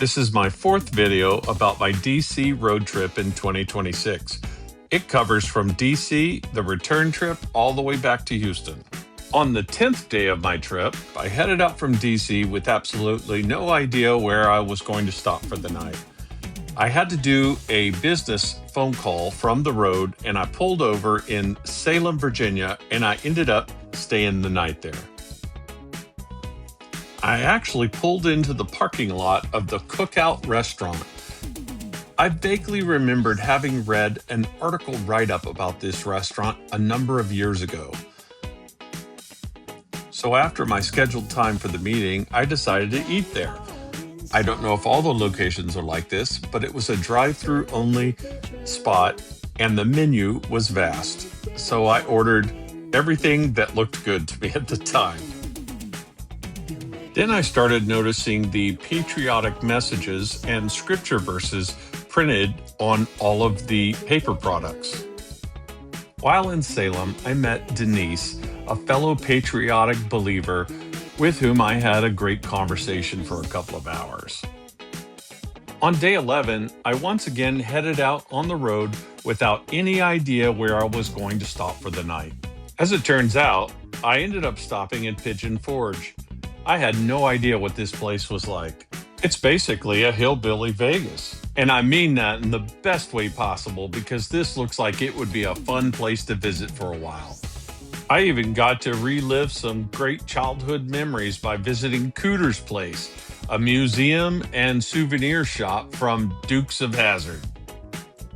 This is my fourth video about my DC road trip in 2026. It covers from DC, the return trip, all the way back to Houston. On the 10th day of my trip, I headed out from DC with absolutely no idea where I was going to stop for the night. I had to do a business phone call from the road, and I pulled over in Salem, Virginia, and I ended up staying the night there. I actually pulled into the parking lot of the Cookout restaurant. I vaguely remembered having read an article write-up about this restaurant a number of years ago. So after my scheduled time for the meeting, I decided to eat there. I don't know if all the locations are like this, but it was a drive-through only spot and the menu was vast. So I ordered everything that looked good to me at the time. Then I started noticing the patriotic messages and scripture verses printed on all of the paper products. While in Salem, I met Denise, a fellow patriotic believer with whom I had a great conversation for a couple of hours. On day 11, I once again headed out on the road without any idea where I was going to stop for the night. As it turns out, I ended up stopping at Pigeon Forge. I had no idea what this place was like. It's basically a hillbilly Vegas. And I mean that in the best way possible because this looks like it would be a fun place to visit for a while. I even got to relive some great childhood memories by visiting Cooter's Place, a museum and souvenir shop from Dukes of Hazzard.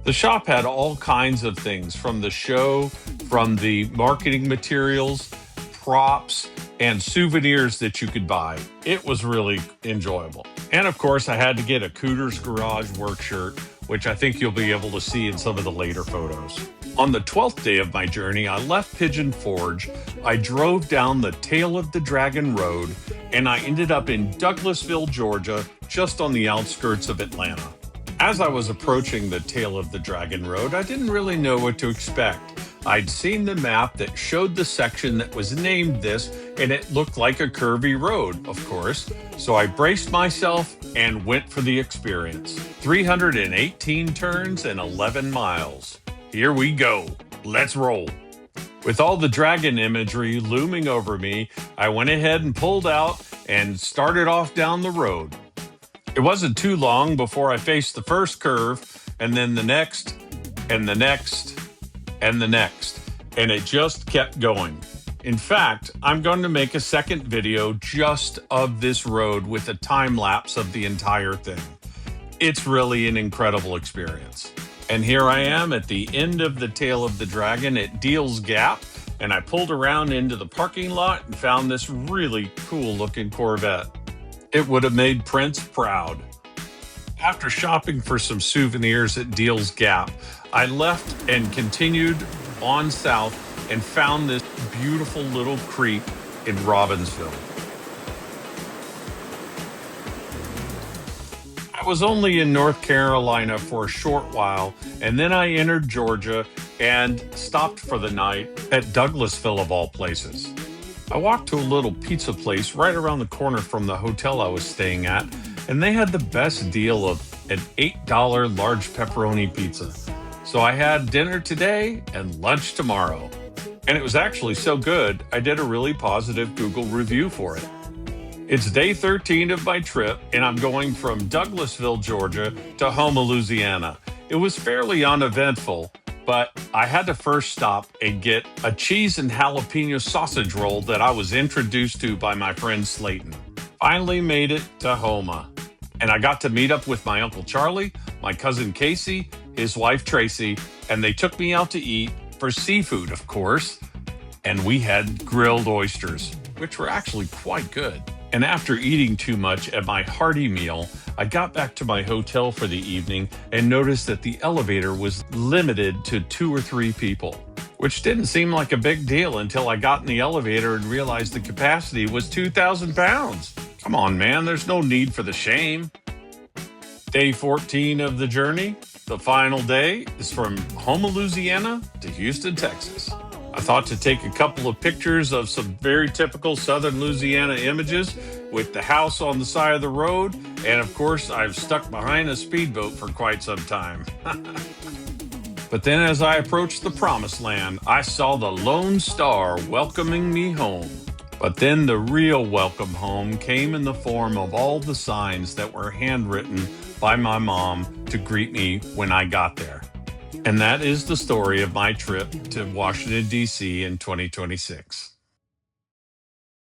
The shop had all kinds of things from the show, from the marketing materials, props, and souvenirs that you could buy. It was really enjoyable. And of course, I had to get a Cooter's Garage work shirt, which I think you'll be able to see in some of the later photos. On the 12th day of my journey, I left Pigeon Forge, I drove down the Tail of the Dragon Road, and I ended up in Douglasville, Georgia, just on the outskirts of Atlanta. As I was approaching the Tail of the Dragon Road, I didn't really know what to expect. I'd seen the map that showed the section that was named this, and it looked like a curvy road, of course. So I braced myself and went for the experience. 318 turns and 11 miles. Here we go. Let's roll. With all the dragon imagery looming over me, I went ahead and pulled out and started off down the road. It wasn't too long before I faced the first curve, and then the next, and the next, and the next, and it just kept going. In fact, I'm going to make a second video just of this road with a time lapse of the entire thing. It's really an incredible experience. And here I am at the end of the Tail of the Dragon at Deals Gap, and I pulled around into the parking lot and found this really cool looking Corvette. It would have made Prince proud. After shopping for some souvenirs at Deals Gap, I left and continued on south and found this beautiful little creek in Robbinsville. I was only in North Carolina for a short while, and then I entered Georgia and stopped for the night at Douglasville of all places. I walked to a little pizza place right around the corner from the hotel I was staying at, and they had the best deal of an $8 large pepperoni pizza. So I had dinner today and lunch tomorrow. And it was actually so good, I did a really positive Google review for it. It's day 13 of my trip, and I'm going from Douglasville, Georgia to Houma, Louisiana. It was fairly uneventful, but I had to first stop and get a cheese and jalapeno sausage roll that I was introduced to by my friend Slayton. Finally made it to Houma, and I got to meet up with my Uncle Charlie, my cousin Casey, his wife Tracy, and they took me out to eat for seafood, of course, and we had grilled oysters, which were actually quite good. And after eating too much at my hearty meal, I got back to my hotel for the evening and noticed that the elevator was limited to 2 or 3 people, which didn't seem like a big deal until I got in the elevator and realized the capacity was 2,000 pounds. Come on, man, there's no need for the shame. Day 14 of the journey, the final day, is from Houma, Louisiana to Houston, Texas. I thought to take a couple of pictures of some very typical Southern Louisiana images with the house on the side of the road, and of course, I've stuck behind a speedboat for quite some time. But then as I approached the promised land, I saw the Lone Star welcoming me home. But then the real welcome home came in the form of all the signs that were handwritten by my mom to greet me when I got there. And that is the story of my trip to Washington, D.C. in 2026.